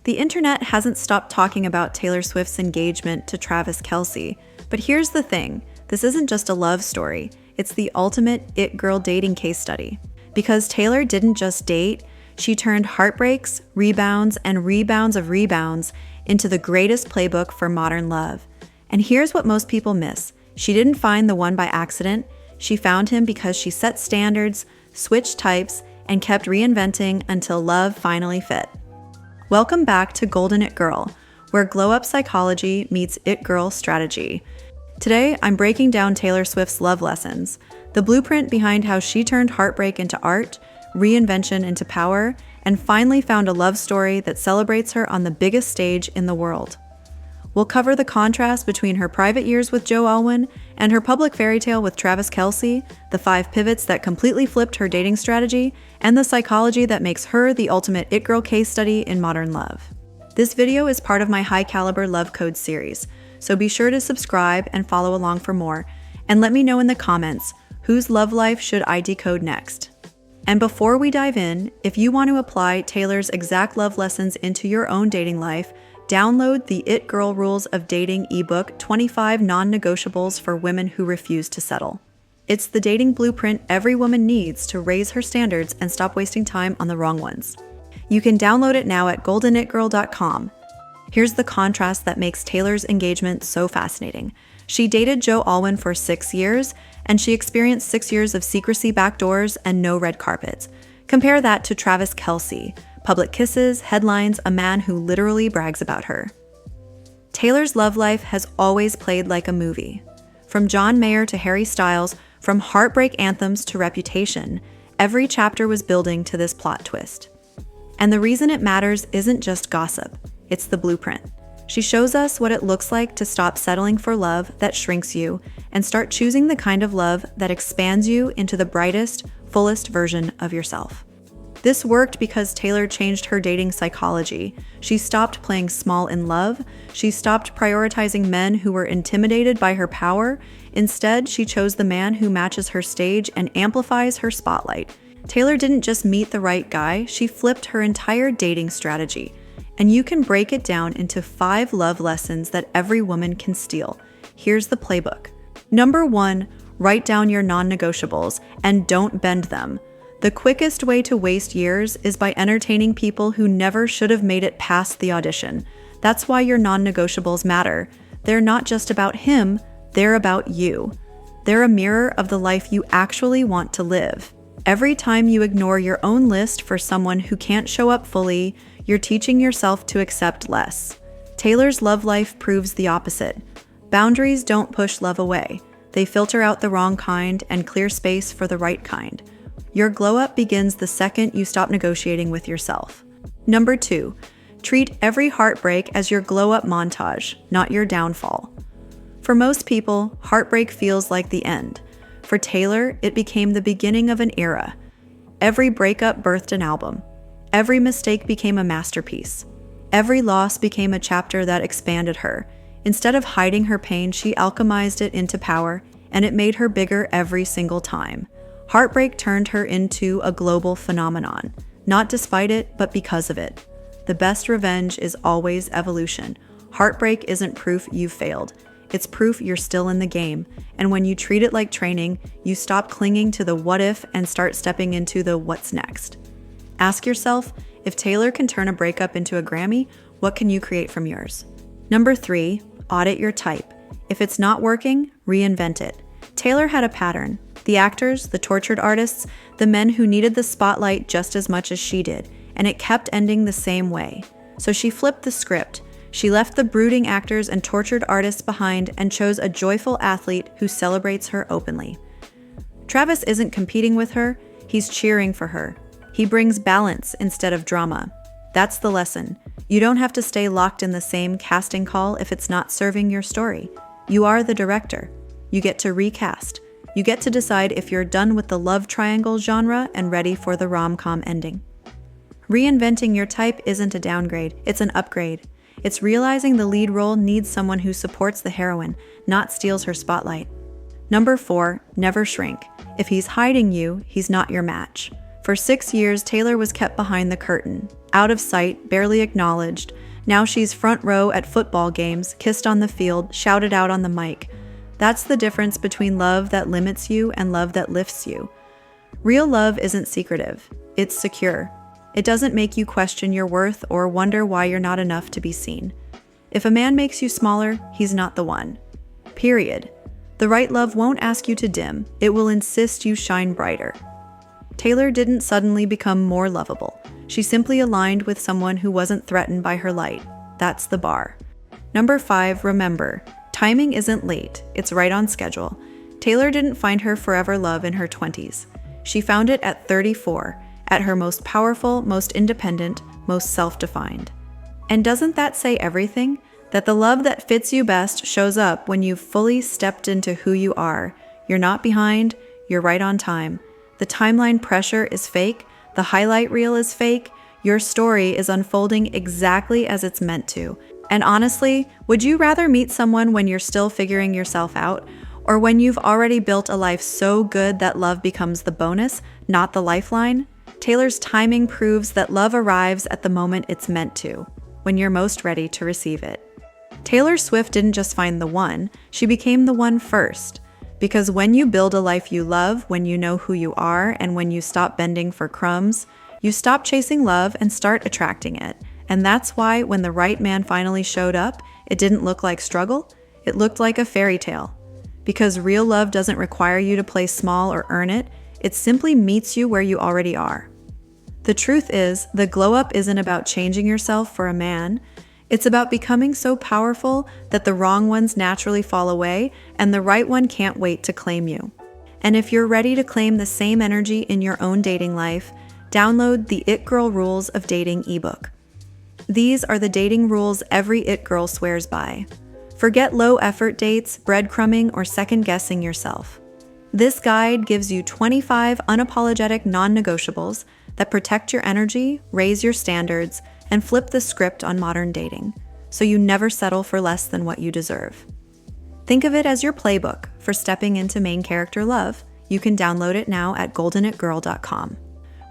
The internet hasn't stopped talking about Taylor Swift's engagement to Travis Kelce. But here's the thing, this isn't just a love story, it's the ultimate it girl dating case study. Because Taylor didn't just date, she turned heartbreaks, rebounds, and rebounds of rebounds into the greatest playbook for modern love. And here's what most people miss. She didn't find the one by accident, she found him because she set standards, switched types, and kept reinventing until love finally fit. Welcome back to Golden It Girl, where glow-up psychology meets it girl strategy. Today, I'm breaking down Taylor Swift's love lessons, the blueprint behind how she turned heartbreak into art, reinvention into power, and finally found a love story that celebrates her on the biggest stage in the world. We'll cover the contrast between her private years with Joe Alwyn and her public fairy tale with Travis Kelce, the 5 pivots that completely flipped her dating strategy, and the psychology that makes her the ultimate it girl case study in modern love. This video is part of my High Caliber Love Code series, so be sure to subscribe and follow along for more, and let me know in the comments, whose love life should I decode next? And before we dive in, if you want to apply Taylor's exact love lessons into your own dating life, download the It Girl Rules of Dating ebook, 25 Non-Negotiables for Women Who Refuse to Settle. It's the dating blueprint every woman needs to raise her standards and stop wasting time on the wrong ones. You can download it now at goldenitgirl.com. Here's the contrast that makes Taylor's engagement so fascinating. She dated Joe Alwyn for 6 years, and she experienced 6 years of secrecy backdoors and no red carpets. Compare that to Travis Kelce. Public kisses, headlines, a man who literally brags about her. Taylor's love life has always played like a movie. From John Mayer to Harry Styles, from heartbreak anthems to Reputation, every chapter was building to this plot twist. And the reason it matters isn't just gossip, it's the blueprint. She shows us what it looks like to stop settling for love that shrinks you and start choosing the kind of love that expands you into the brightest, fullest version of yourself. This worked because Taylor changed her dating psychology. She stopped playing small in love. She stopped prioritizing men who were intimidated by her power. Instead, she chose the man who matches her stage and amplifies her spotlight. Taylor didn't just meet the right guy, she flipped her entire dating strategy. And you can break it down into 5 love lessons that every woman can steal. Here's the playbook. Number 1, write down your non-negotiables and don't bend them. The quickest way to waste years is by entertaining people who never should have made it past the audition. That's why your non-negotiables matter. They're not just about him, they're about you. They're a mirror of the life you actually want to live. Every time you ignore your own list for someone who can't show up fully, you're teaching yourself to accept less. Taylor's love life proves the opposite. Boundaries don't push love away. They filter out the wrong kind and clear space for the right kind. Your glow-up begins the second you stop negotiating with yourself. Number 2, treat every heartbreak as your glow-up montage, not your downfall. For most people, heartbreak feels like the end. For Taylor, it became the beginning of an era. Every breakup birthed an album. Every mistake became a masterpiece. Every loss became a chapter that expanded her. Instead of hiding her pain, she alchemized it into power, and it made her bigger every single time. Heartbreak turned her into a global phenomenon, not despite it, but because of it. The best revenge is always evolution. Heartbreak isn't proof you've failed. It's proof you're still in the game. And when you treat it like training, you stop clinging to the what if and start stepping into the what's next. Ask yourself, if Taylor can turn a breakup into a Grammy, what can you create from yours? Number 3, audit your type. If it's not working, reinvent it. Taylor had a pattern. The actors, the tortured artists, the men who needed the spotlight just as much as she did, and it kept ending the same way. So she flipped the script. She left the brooding actors and tortured artists behind and chose a joyful athlete who celebrates her openly. Travis isn't competing with her, he's cheering for her. He brings balance instead of drama. That's the lesson. You don't have to stay locked in the same casting call if it's not serving your story. You are the director. You get to recast. You get to decide if you're done with the love triangle genre and ready for the rom-com ending. Reinventing your type isn't a downgrade, it's an upgrade. It's realizing the lead role needs someone who supports the heroine, not steals her spotlight. Number 4, never shrink. If he's hiding you, he's not your match. For 6 years, Taylor was kept behind the curtain, out of sight, barely acknowledged. Now she's front row at football games, kissed on the field, shouted out on the mic. That's the difference between love that limits you and love that lifts you. Real love isn't secretive. It's secure. It doesn't make you question your worth or wonder why you're not enough to be seen. If a man makes you smaller, he's not the one. Period. The right love won't ask you to dim. It will insist you shine brighter. Taylor didn't suddenly become more lovable. She simply aligned with someone who wasn't threatened by her light. That's the bar. Number 5, remember, timing isn't late, it's right on schedule. Taylor didn't find her forever love in her 20s. She found it at 34, at her most powerful, most independent, most self-defined. And doesn't that say everything? That the love that fits you best shows up when you've fully stepped into who you are. You're not behind, you're right on time. The timeline pressure is fake, the highlight reel is fake, your story is unfolding exactly as it's meant to. And honestly, would you rather meet someone when you're still figuring yourself out, or when you've already built a life so good that love becomes the bonus, not the lifeline? Taylor's timing proves that love arrives at the moment it's meant to, when you're most ready to receive it. Taylor Swift didn't just find the one, she became the one first. Because when you build a life you love, when you know who you are, and when you stop bending for crumbs, you stop chasing love and start attracting it. And that's why when the right man finally showed up, it didn't look like struggle, it looked like a fairy tale. Because real love doesn't require you to play small or earn it, it simply meets you where you already are. The truth is, the glow up isn't about changing yourself for a man. It's about becoming so powerful that the wrong ones naturally fall away and the right one can't wait to claim you. And if you're ready to claim the same energy in your own dating life, download the It Girl Rules of Dating ebook. These are the dating rules every it girl swears by. Forget low-effort dates, breadcrumbing, or second-guessing yourself. This guide gives you 25 unapologetic non-negotiables that protect your energy, raise your standards, and flip the script on modern dating, so you never settle for less than what you deserve. Think of it as your playbook for stepping into main character love. You can download it now at goldenitgirl.com,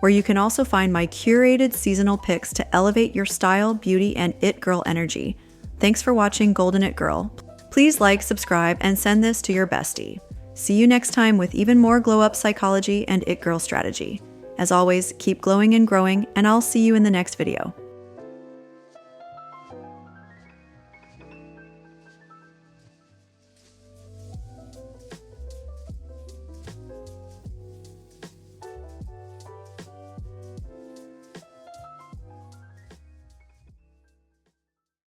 where you can also find my curated seasonal picks to elevate your style, beauty, and it girl energy. Thanks for watching Golden It Girl. Please like, subscribe, and send this to your bestie. See you next time with even more glow-up psychology and it girl strategy. As always, keep glowing and growing, and I'll see you in the next video.